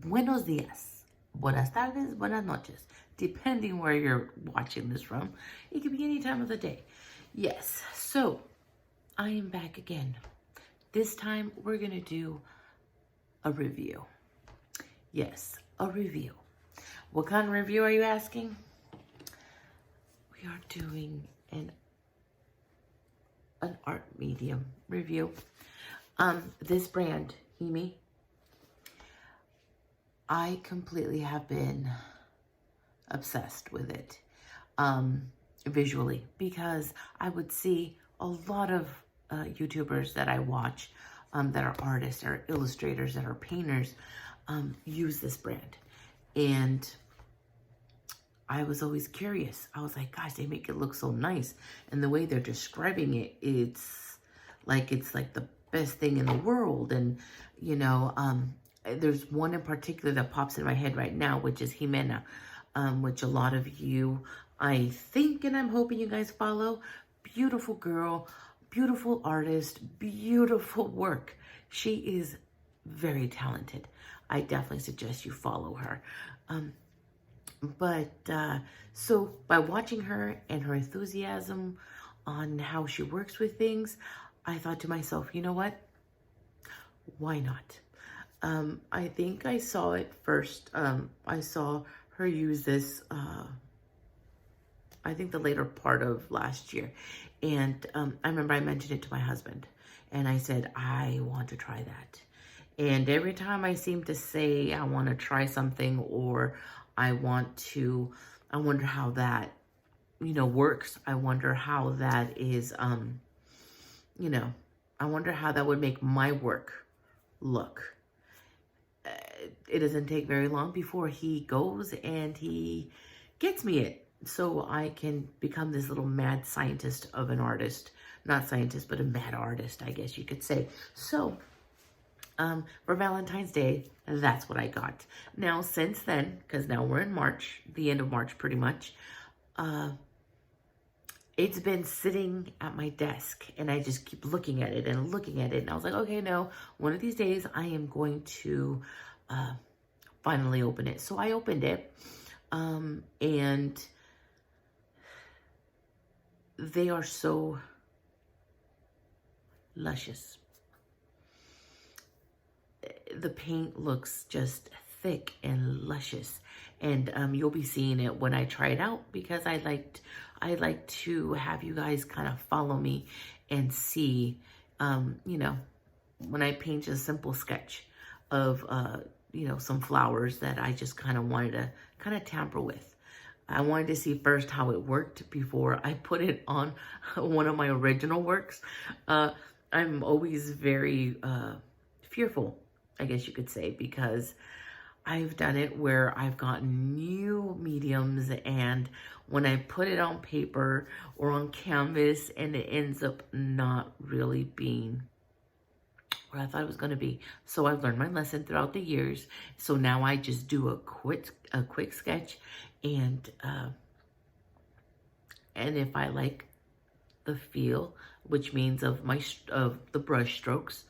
Buenos días, buenas tardes, buenas noches, depending where you're watching this from. It could be any time of the day. Yes, so I am back again. This time we're gonna do a review. Yes, a review. What kind of review are you asking? We are doing an art medium review. This brand, HIMI, I completely have been obsessed with it visually, because I would see a lot of YouTubers that I watch that are artists or illustrators that are painters use this brand. And I was always curious. I was like, gosh, they make it look so nice. And the way they're describing it, it's like the best thing in the world. And, you know, there's one in particular that pops in my head right now, which is Jimena, which a lot of you, I think, and I'm hoping you guys follow. Beautiful girl, beautiful artist, beautiful work. She is very talented. I definitely suggest you follow her. So by watching her and her enthusiasm on how she works with things, I thought to myself, you know what? Why not? I think I saw it first. I saw her use this, I think the later part of last year. And I remember I mentioned it to my husband and I said, I want to try that. And every time I seem to say I want to try something, or I wonder how that, works. I wonder how that is, I wonder how that would make my work look. It doesn't take very long before he goes and he gets me it, so I can become this little mad scientist of an artist. Not scientist, but a mad artist, I guess you could say. So, for Valentine's Day, that's what I got. Now, since then, because now we're in March, the end of March pretty much, it's been sitting at my desk and I just keep looking at it and looking at it. And I was like, okay, no, one of these days I am going to finally open it. So I opened it, and they are so luscious. The paint looks just thick and luscious, and you'll be seeing it when I try it out, because I like to have you guys kind of follow me and see, when I paint a simple sketch of, some flowers that I just kind of wanted to kind of tamper with. I wanted to see first how it worked before I put it on one of my original works. I'm always very fearful, I guess you could say, because I've done it where I've gotten new mediums, and when I put it on paper or on canvas and it ends up not really being what I thought it was going to be. So I've learned my lesson throughout the years. So now I just do a quick sketch, and if I like the feel, which means of the brush strokes,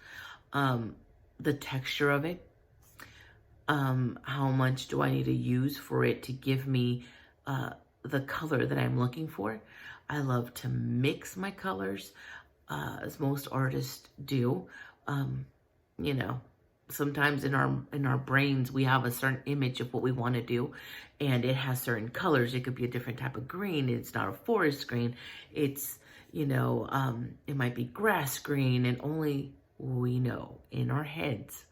the texture of it, how much do I need to use for it to give me the color that I'm looking for. I love to mix my colors, as most artists do. Sometimes in our brains we have a certain image of what we want to do, and it has certain colors. It could be a different type of green. It's not a forest green. It's, it might be grass green, and only we know in our heads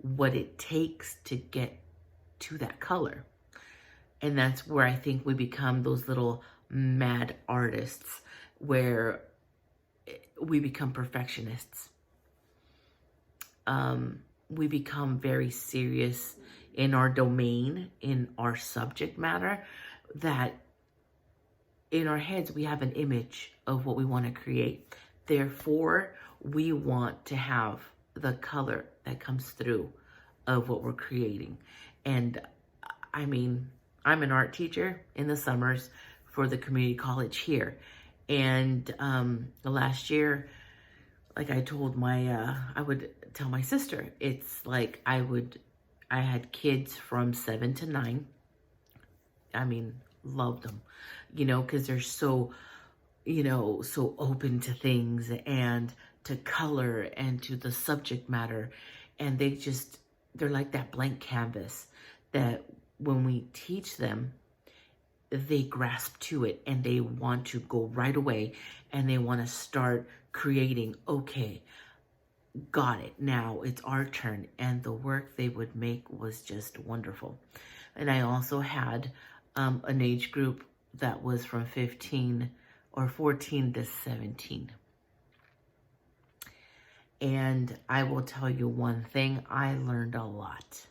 what it takes to get to that color. And that's where I think we become those little mad artists, where we become perfectionists. We become very serious in our domain, in our subject matter, that in our heads we have an image of what we want to create. Therefore, we want to have the color that comes through of what we're creating. And I mean, I'm an art teacher in the summers for the community college here. And last year, like I told I would tell my sister, it's like I would I had kids from 7 to 9. I mean, loved them, because they're so, so open to things and to color and to the subject matter. And they're like that blank canvas that when we teach them, they grasp to it and they want to go right away and they want to start creating. Okay, got it. Now it's our turn. And the work they would make was just wonderful. And I also had an age group that was from 15 or 14 to 17. And I will tell you one thing, I learned a lot.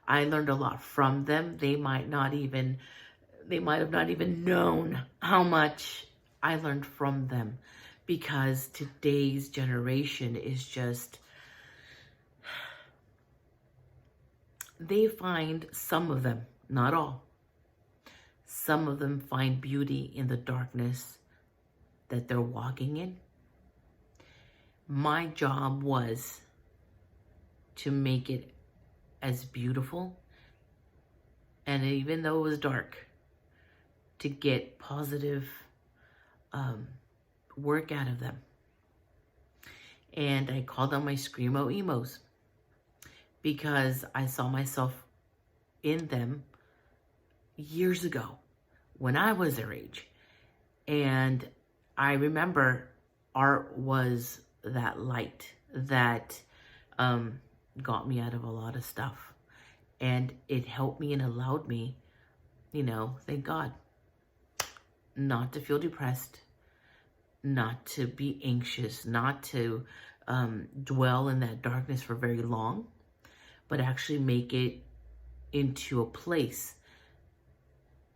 I learned a lot from them. They might have not even known how much I learned from them, because today's generation is just, they find, some of them, not all, some of them find beauty in the darkness that they're walking in. My job was to make it as beautiful, and even though it was dark, to get positive work out of them. And I called them my Screamo emos, because I saw myself in them years ago when I was their age. And I remember art was that light that got me out of a lot of stuff. And it helped me and allowed me, thank God, not to feel depressed, not to be anxious, not to dwell in that darkness for very long, but actually make it into a place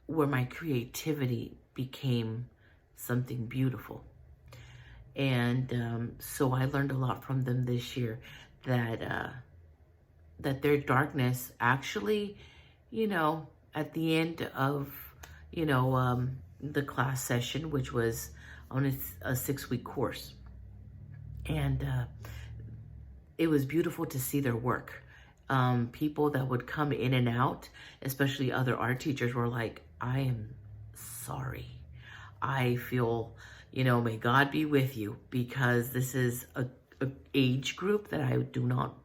where my creativity became something beautiful. And so I learned a lot from them this year, that their darkness actually, at the end of, the class session, which was on a 6-week course. And it was beautiful to see their work. People that would come in and out, especially other art teachers, were like, I am sorry. I feel, may God be with you, because this is a age group that I do not,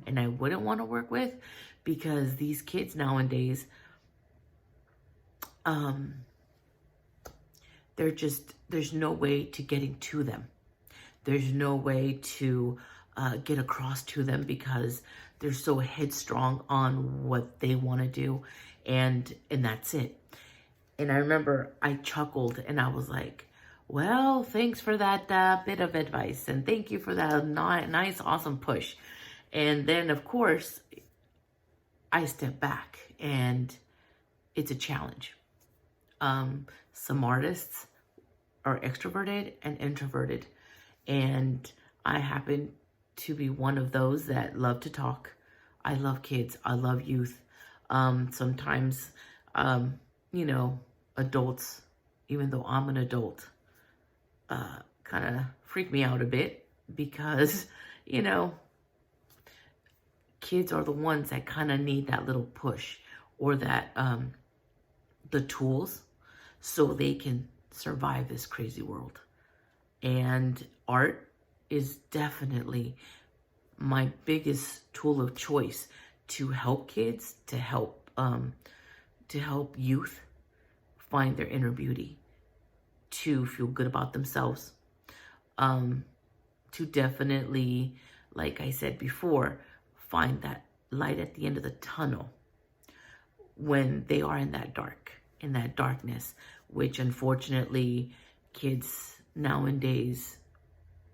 and I wouldn't want to work with, because these kids nowadays, there's no way to getting to them. There's no way to get across to them, because they're so headstrong on what they want to do, and that's it. And I remember I chuckled and I was like, well, thanks for that bit of advice, and thank you for that nice, awesome push. And then, of course, I step back, and it's a challenge. Some artists are extroverted and introverted, and I happen to be one of those that love to talk. I love kids. I love youth. Sometimes, adults, even though I'm an adult, kind of freak me out a bit, because, kids are the ones that kind of need that little push, or that, the tools, so they can survive this crazy world. And art is definitely my biggest tool of choice to help kids, to help youth find their inner beauty, to feel good about themselves, to definitely, like I said before, find that light at the end of the tunnel when they are in that darkness, which unfortunately kids nowadays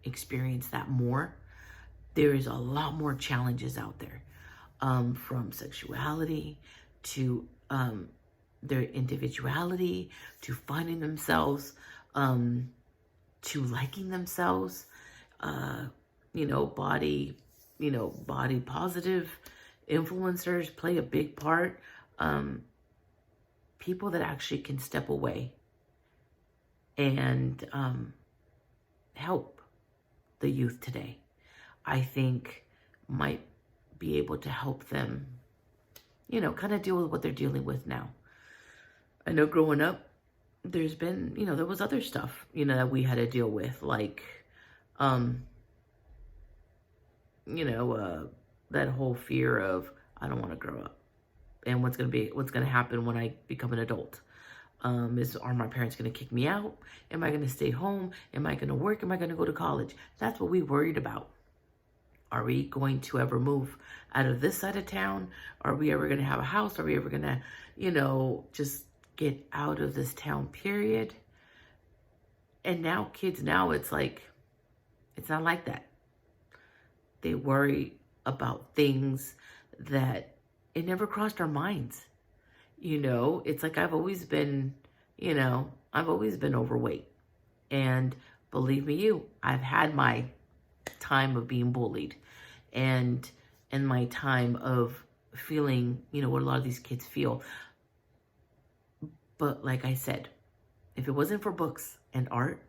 experience that more. There is a lot more challenges out there, from sexuality to their individuality, to finding themselves, to liking themselves, body positive influencers play a big part. People that actually can step away and help the youth today, I think, might be able to help them kind of deal with what they're dealing with now. I know growing up, there's been, there was other stuff, that we had to deal with, like, um, that whole fear of, I don't want to grow up, and what's going to happen when I become an adult. Are my parents going to kick me out? Am I going to stay home? Am I going to work? Am I going to go to college? That's what we worried about. Are we going to ever move out of this side of town? Are we ever going to have a house? Are we ever going to, just get out of this town, period? And now kids, it's like, it's not like that. They worry about things that it never crossed our minds. It's like I've always been overweight. And believe me, I've had my time of being bullied and my time of feeling, what a lot of these kids feel. But like I said, if it wasn't for books and art,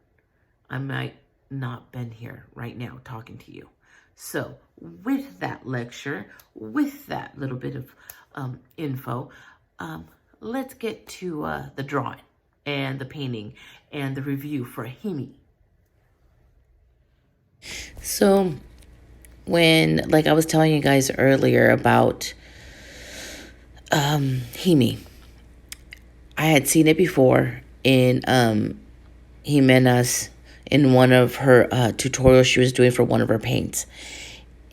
I might not been here right now talking to you. So with that lecture, with that little bit of info, let's get to the drawing and the painting and the review for HIMI. So when, like I was telling you guys earlier about HIMI, I had seen it before in Jimena's, in one of her tutorials she was doing for one of her paints.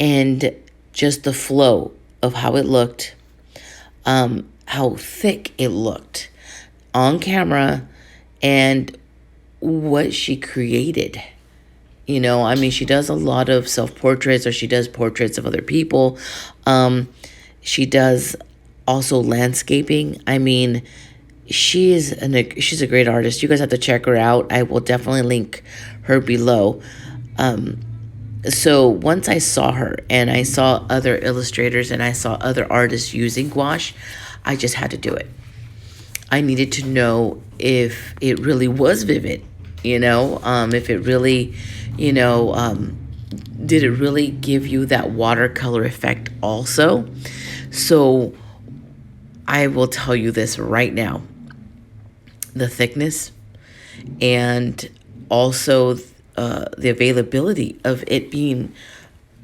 And just the flow of how it looked, how thick it looked on camera, and what she created. She does a lot of self-portraits, or she does portraits of other people. She does also landscaping. She's a great artist. You guys have to check her out. I will definitely link her below. So once I saw her and I saw other illustrators and I saw other artists using gouache, I just had to do it. I needed to know if it really was vivid, if it really, did it really give you that watercolor effect also? So I will tell you this right now. The thickness and also the availability of it being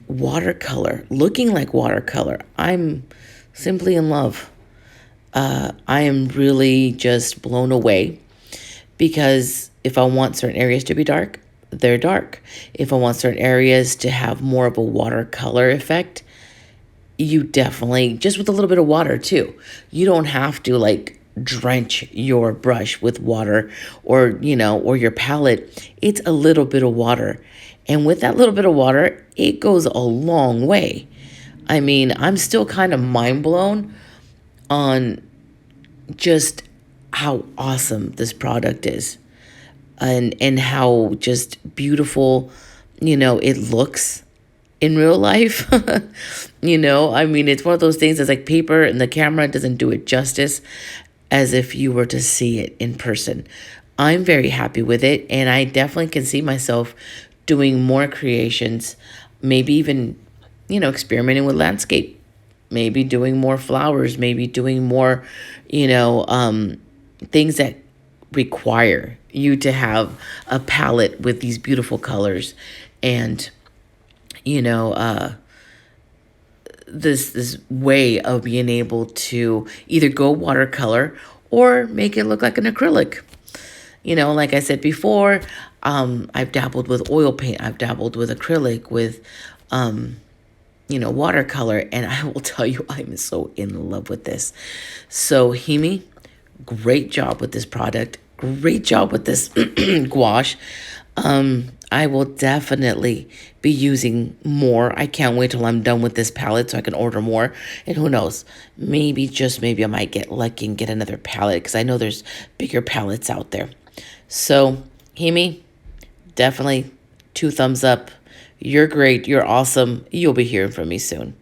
watercolor, looking like watercolor. I'm simply in love. I am really just blown away, because if I want certain areas to be dark, they're dark. If I want certain areas to have more of a watercolor effect, you definitely, just with a little bit of water too. You don't have to like drench your brush with water, or, or your palette. It's a little bit of water. And with that little bit of water, it goes a long way. I'm still kind of mind blown on just how awesome this product is, and how just beautiful, it looks in real life. It's one of those things that's like paper, and the camera doesn't do it justice as if you were to see it in person. I'm very happy with it, and I definitely can see myself doing more creations, maybe even, experimenting with landscape, maybe doing more flowers, maybe doing more, things that require you to have a palette with these beautiful colors, and, this way of being able to either go watercolor or make it look like an acrylic. Like I said before, I've dabbled with oil paint, I've dabbled with acrylic, with watercolor, and I will tell you, I'm so in love with this. So HIMI, great job with this product. Great job with this gouache. I will definitely be using more. I can't wait till I'm done with this palette so I can order more. And who knows, maybe, just maybe, I might get lucky and get another palette, because I know there's bigger palettes out there. So HIMI, definitely 2 thumbs up. You're great. You're awesome. You'll be hearing from me soon.